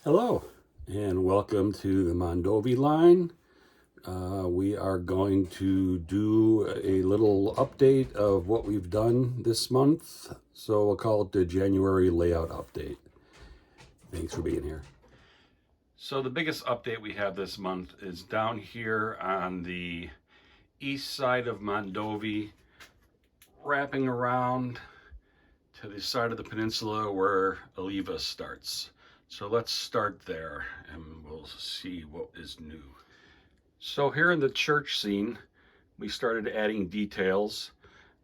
Hello, and welcome to the Mondovi line. We are going to do a little update of what we've done this month. So we'll call it the January layout update. Thanks for being here. So the biggest update we have this month is down here on the east side of Mondovi, wrapping around to the side of the peninsula where Oliva starts. So let's start there and we'll see what is new. So here in the church scene, we started adding details.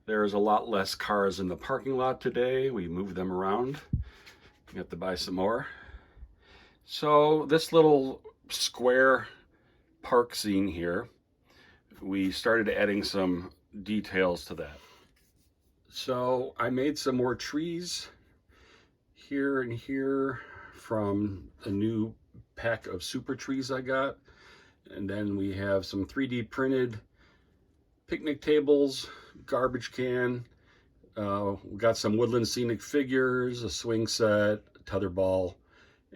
There's a lot less cars in the parking lot today. We moved them around. We have to buy some more. So this little square park scene here, we started adding some details to that. So I made some more trees here and here from a new pack of super trees I got. And then we have some 3D printed picnic tables, garbage can. We got some woodland scenic figures, a swing set, a tetherball,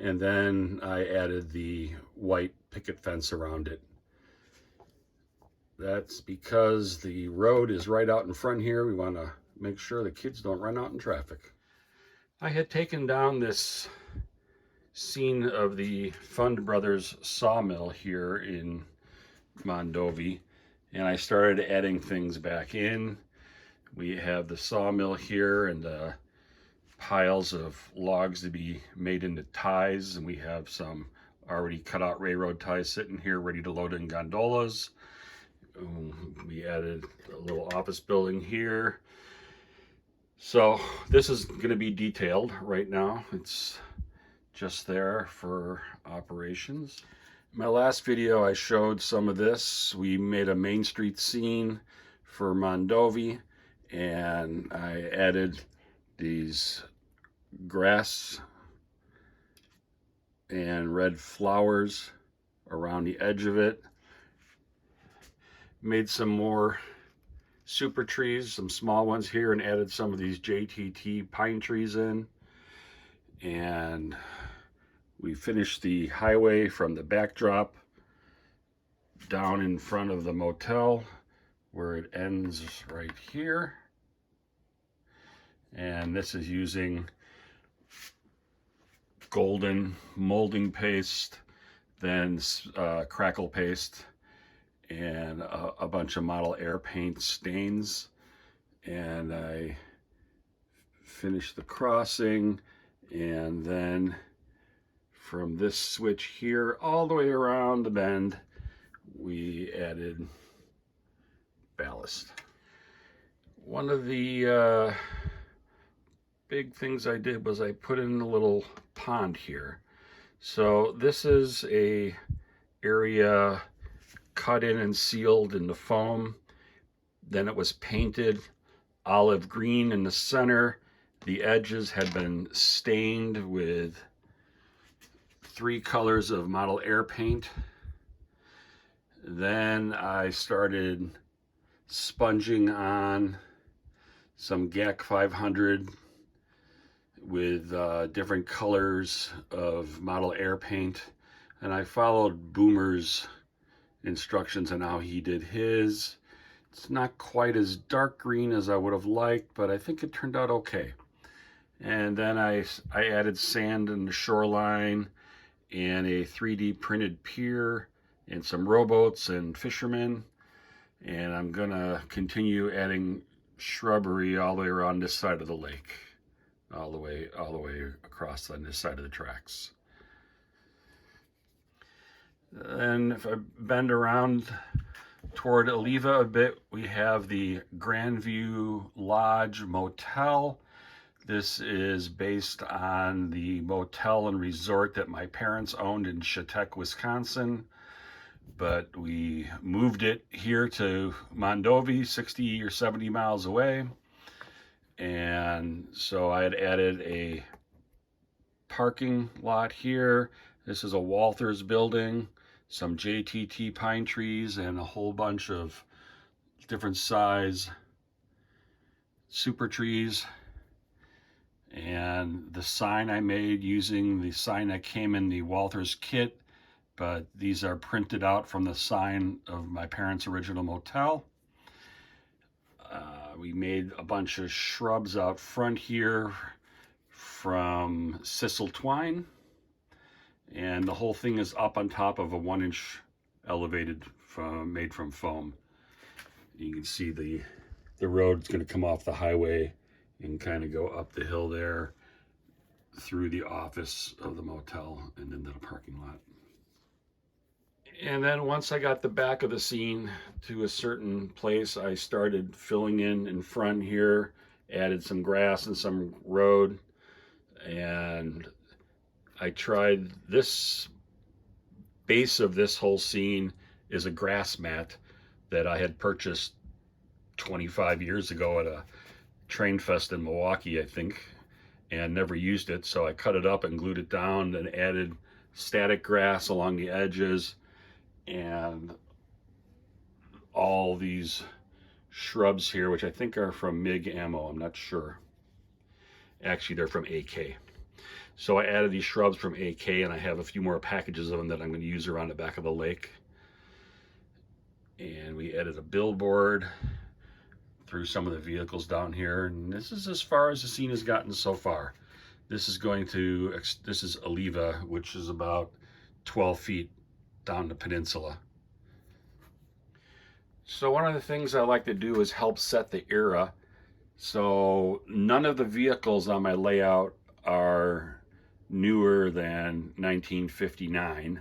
and then I added the white picket fence around it. That's because the road is right out in front here. We want to make sure the kids don't run out in traffic. I had taken down this scene of the Fund Brothers sawmill here in Mondovi, and I started adding things back in. We have the sawmill here and piles of logs to be made into ties, and we have some already cut out railroad ties sitting here ready to load in gondolas. We added a little office building here. So this is going to be detailed right now. It's just there for operations. In my last video, I showed some of this. We made a Main Street scene for Mondovi, and I added these grass and red flowers around the edge of it. Made some more super trees, some small ones here, and added some of these JTT pine trees in. And we finished the highway from the backdrop down in front of the motel where it ends right here. And this is using golden molding paste, then crackle paste, and a bunch of model air paint stains. And I finished the crossing, and then from this switch here all the way around the bend, we added ballast. One of the big things I did was I put in a little pond here. So this is a area cut in and sealed in the foam. Then it was painted olive green in the center. The edges had been stained with 3 colors of model air paint. Then I started sponging on some GAC 500 with different colors of model air paint, and I followed Boomer's instructions on how he did his. It's not quite as dark green as I would have liked, but I think it turned out okay. And then I added sand in the shoreline and a 3D printed pier and some rowboats and fishermen. And I'm gonna continue adding shrubbery all the way around this side of the lake, all the way across on this side of the tracks. And if I bend around toward Oliva a bit, we have the Grandview Lodge Motel. This is based on the motel and resort that my parents owned in Chautauqua, Wisconsin, but we moved it here to Mondovi, 60 or 70 miles away. And so I had added a parking lot here. This is a Walther's building, some JTT pine trees, and a whole bunch of different size super trees. And the sign I made using the sign that came in the Walther's kit, but these are printed out from the sign of my parents' original motel. We made a bunch of shrubs out front here from sisal twine, and the whole thing is up on top of a 1-inch elevated made from foam. You can see the road's going to come off the highway and kind of go up the hill there through the office of the motel and into the parking lot. And then once I got the back of the scene to a certain place, I started filling in front here, added some grass and some road, and I tried this base of this whole scene is a grass mat that I had purchased 25 years ago at a train fest in Milwaukee, I think, and never used it. So I cut it up and glued it down and added static grass along the edges and all these shrubs here, which I think are from MiG ammo. I'm not sure. Actually, they're from AK. So I added these shrubs from AK, and I have a few more packages of them that I'm going to use around the back of the lake. And we added a billboard through some of the vehicles down here, and this is as far as the scene has gotten so far. This is Oliva, which is about 12 feet down the peninsula. So one of the things I like to do is help set the era. So none of the vehicles on my layout are newer than 1959,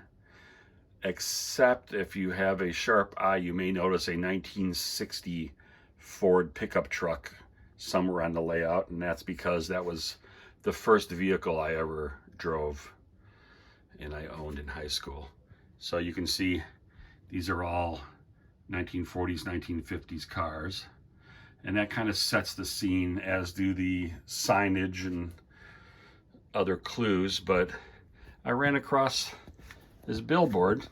except if you have a sharp eye, you may notice a 1960 Ford pickup truck somewhere on the layout, and that's because that was the first vehicle I ever drove and I owned in high school. So you can see these are all 1940s, 1950s cars, and that kind of sets the scene, as do the signage and other clues. But I ran across this billboard.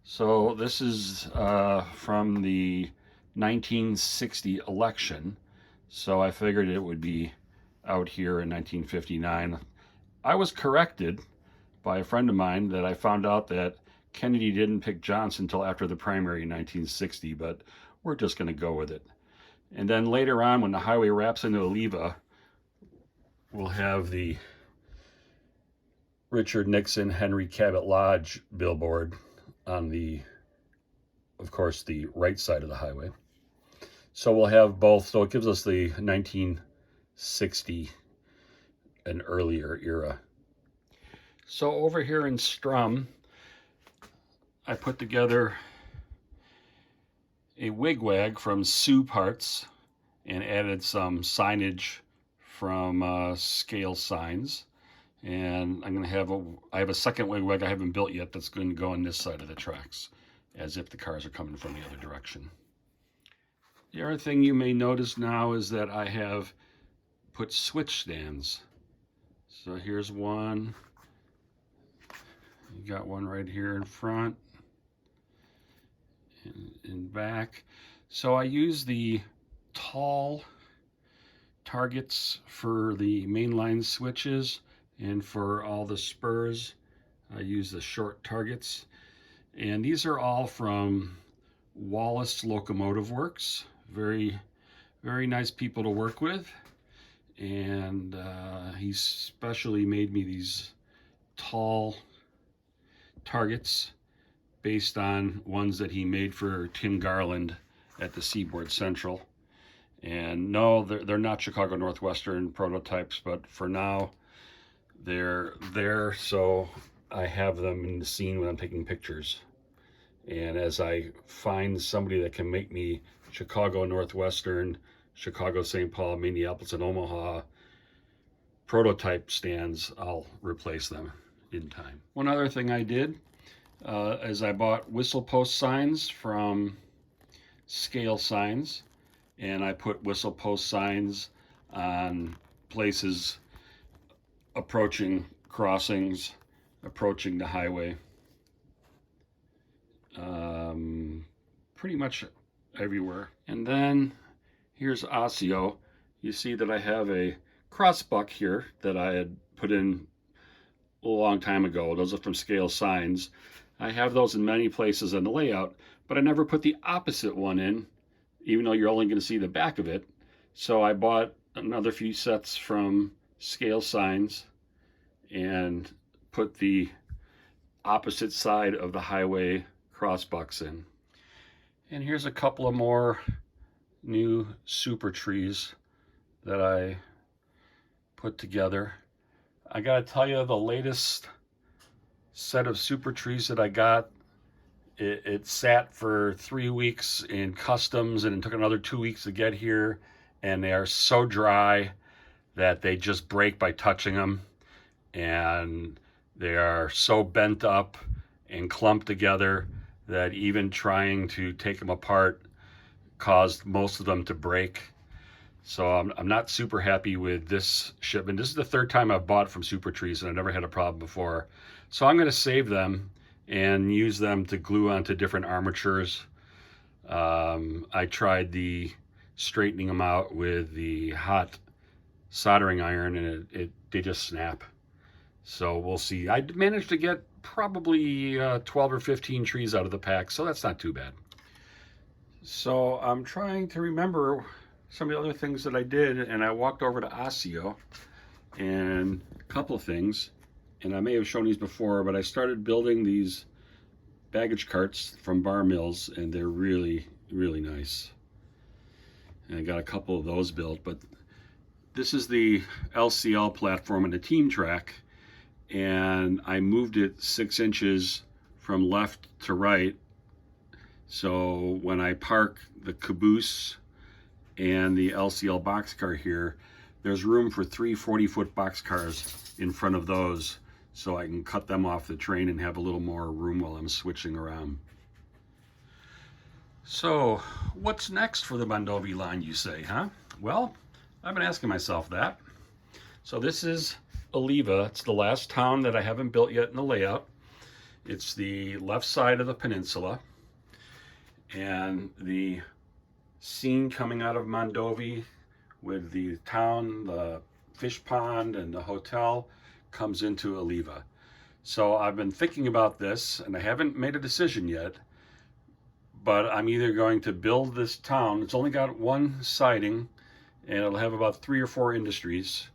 So this is from the 1960 election. So I figured it would be out here in 1959. I was corrected by a friend of mine that I found out that Kennedy didn't pick Johnson until after the primary in 1960, but we're just going to go with it. And then later on, when the highway wraps into Oliva, we'll have the Richard Nixon Henry Cabot Lodge billboard on the, of course, the right side of the highway. So we'll have both. So it gives us the 1960 and earlier era. So over here in Strum, I put together a wigwag from Sioux parts and added some signage from scale signs. And I'm going to have I have a second wigwag I haven't built yet that's going to go on this side of the tracks, as if the cars are coming from the other direction. The other thing you may notice now is that I have put switch stands. So here's one. You got one right here in front and in back. So I use the tall targets for the mainline switches, and for all the spurs I use the short targets. And these are all from Wallace Locomotive Works. Very, very nice people to work with. And he specially made me these tall targets based on ones that he made for Tim Garland at the Seaboard Central. And no, they're not Chicago Northwestern prototypes, but for now they're there, so I have them in the scene when I'm taking pictures. And as I find somebody that can make me Chicago Northwestern, Chicago, St. Paul, Minneapolis, and Omaha prototype stands, I'll replace them in time. One other thing I did is I bought whistle post signs from Scale Signs, and I put whistle post signs on places approaching crossings, approaching the highway, pretty much everywhere. And then here's Osseo. You see that I have a crossbuck here that I had put in a long time ago. Those are from Scale Signs. I have those in many places in the layout, but I never put the opposite one in, even though you're only going to see the back of it. So I bought another few sets from Scale Signs and put the opposite side of the highway crossbucks in. And here's a couple of more new super trees that I put together. I gotta tell you, the latest set of super trees that I got, it sat for 3 weeks in customs, and it took another 2 weeks to get here, and they are so dry that they just break by touching them, and they are so bent up and clumped together that even trying to take them apart caused most of them to break. So I'm not super happy with this shipment. This is the third time I've bought from Super Trees, and I never had a problem before. So I'm going to save them and use them to glue onto different armatures. I tried the straightening them out with the hot soldering iron, and they just snap. So we'll see. I managed to get probably 12 or 15 trees out of the pack, so that's not too bad. So I'm trying to remember some of the other things that I did, and I walked over to Osseo and a couple of things, and I may have shown these before, but I started building these baggage carts from Bar Mills, and they're really, really nice. And I got a couple of those built, but this is the LCL platform and the team track, and I moved it 6 inches from left to right. So when I park the caboose and the LCL boxcar here, there's room for 3 40-foot boxcars in front of those, so I can cut them off the train and have a little more room while I'm switching around. So what's next for the Mondovi line, you say, huh? Well, I've been asking myself that. So this is Oliva. It's the last town that I haven't built yet in the layout. It's the left side of the peninsula, and the scene coming out of Mondovi with the town, the fish pond, and the hotel comes into Oliva. So I've been thinking about this, and I haven't made a decision yet, but I'm either going to build this town. It's only got one siding, and it'll have about 3 or 4 industries.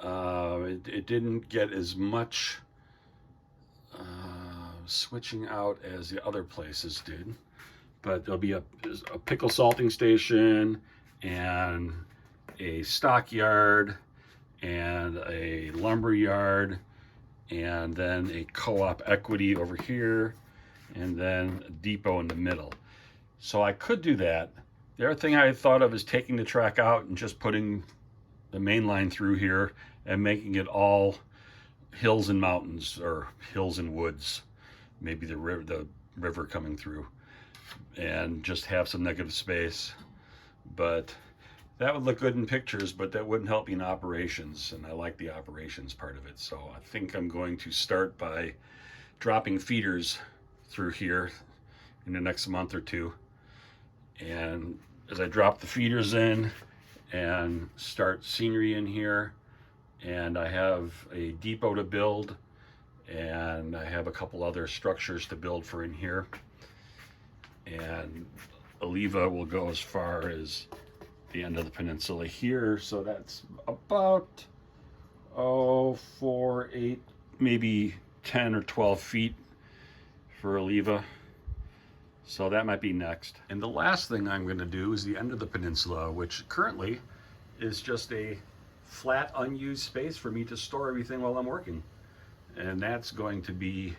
It didn't get as much switching out as the other places did, but there'll be a pickle salting station and a stockyard and a lumber yard, and then a co-op equity over here, and then a depot in the middle. So I could do that. The other thing I had thought of is taking the track out and just putting the main line through here and making it all hills and mountains, or hills and woods, maybe the river coming through, and just have some negative space. But that would look good in pictures, but that wouldn't help me in operations, and I like the operations part of it. So I think I'm going to start by dropping feeders through here in the next month or two. And as I drop the feeders in and start scenery in here, and I have a depot to build, and I have a couple other structures to build for in here, and Oliva will go as far as the end of the peninsula here. So that's about 4, 8, maybe 10 or 12 feet for Oliva. So that might be next. And the last thing I'm going to do is the end of the peninsula, which currently is just a flat unused space for me to store everything while I'm working. And that's going to be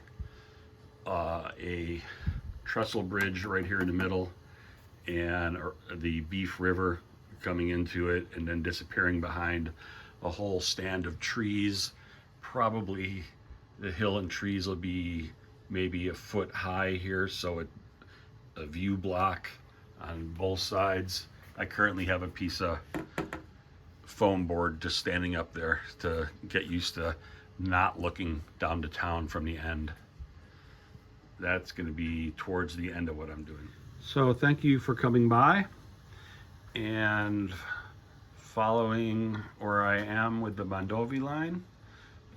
a trestle bridge right here in the middle, and the Beef River coming into it and then disappearing behind a whole stand of trees. Probably the hill and trees will be maybe a foot high here, so a view block on both sides. I currently have a piece of foam board just standing up there to get used to not looking down to town from the end. That's going to be towards the end of what I'm doing. So thank you for coming by, and following where I am with the Mondovi line.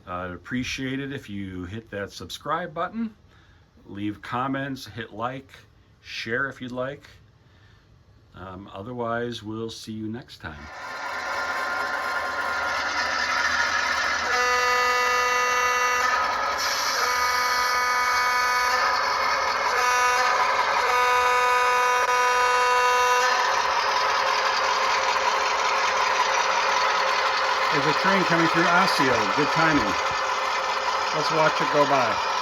I'd appreciate it if you hit that subscribe button, leave comments, hit like, share if you'd like. Otherwise, we'll see you next time. There's a train coming through Osseo. Good timing. Let's watch it go by.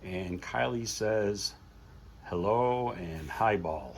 And Kylie says hello and highball.